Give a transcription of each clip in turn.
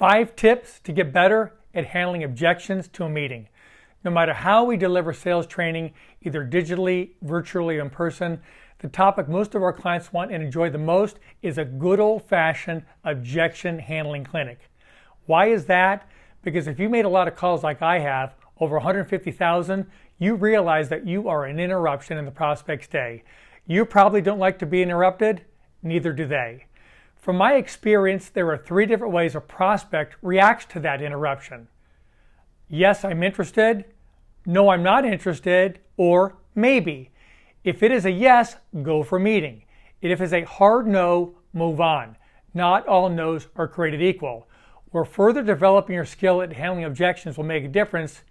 5 tips to get better at handling objections to a meeting. No matter how we deliver sales training, either digitally, virtually, or in person, the topic most of our clients want and enjoy the most is a good old-fashioned objection handling clinic. Why is that? Because if you made a lot of calls like I have, over 150,000, you realize that you are an interruption in the prospect's day. You probably don't like to be interrupted, neither do they. From my experience, there are 3 different ways a prospect reacts to that interruption. Yes, I'm interested. No, I'm not interested. Or maybe. If it is a yes, go for a meeting. If it is a hard no, move on. Not all no's are created equal. Where further developing your skill at handling objections will make a difference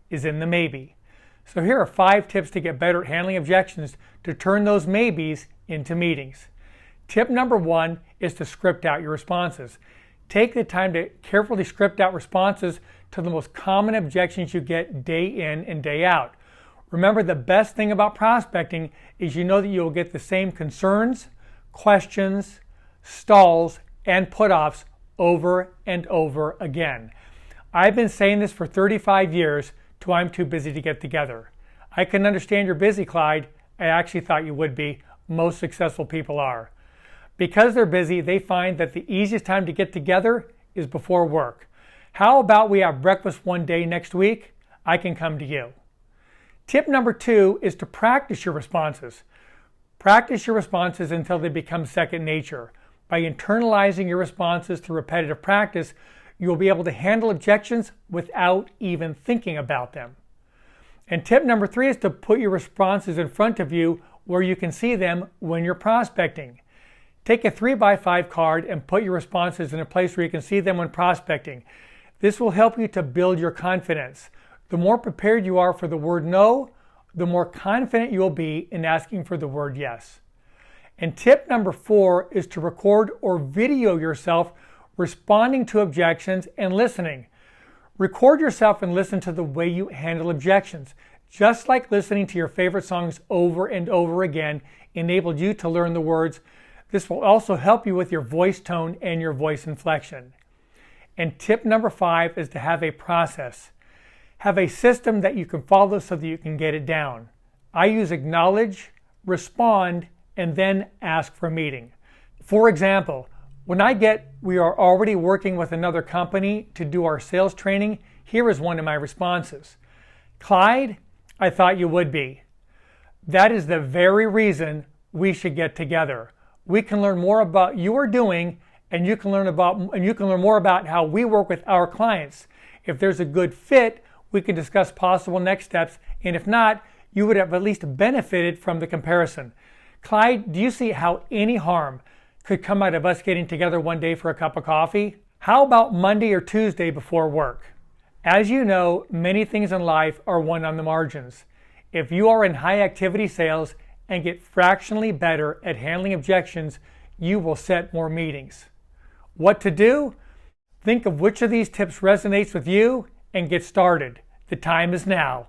is in the maybe. So here are 5 tips to get better at handling objections to turn those maybes into meetings. Tip number 1 is to script out your responses. Take the time to carefully script out responses to the most common objections you get day in and day out. Remember, the best thing about prospecting is you know that you will get the same concerns, questions, stalls, and put-offs over and over again. I've been saying this for 35 years till I'm too busy to get together. I can understand you're busy, Clyde. I actually thought you would be. Most successful people are. Because they're busy, they find that the easiest time to get together is before work. How about we have breakfast one day next week? I can come to you. Tip number 2 is to practice your responses. Practice your responses until they become second nature. By internalizing your responses through repetitive practice, you'll be able to handle objections without even thinking about them. And tip number 3 is to put your responses in front of you where you can see them when you're prospecting. Take a 3x5 card and put your responses in a place where you can see them when prospecting. This will help you to build your confidence. The more prepared you are for the word no, the more confident you'll be in asking for the word yes. And tip number 4 is to record or video yourself responding to objections and listening. Record yourself and listen to the way you handle objections. Just like listening to your favorite songs over and over again enabled you to learn the words, this will also help you with your voice tone and your voice inflection. And tip number 5 is to have a process. Have a system that you can follow so that you can get it down. I use acknowledge, respond, and then ask for a meeting. For example, when we are already working with another company to do our sales training, here is one of my responses. Clyde, I thought you would be. That is the very reason we should get together. We can learn more about you are doing, and you can learn more about how we work with our clients. If there's a good fit, we can discuss possible next steps, and if not, you would have at least benefited from the comparison. Clyde, do you see how any harm could come out of us getting together one day for a cup of coffee? How about Monday or Tuesday before work? As you know, many things in life are won on the margins. If you are in high activity sales and get fractionally better at handling objections, you will set more meetings. What to do? Think of which of these tips resonates with you and get started. The time is now.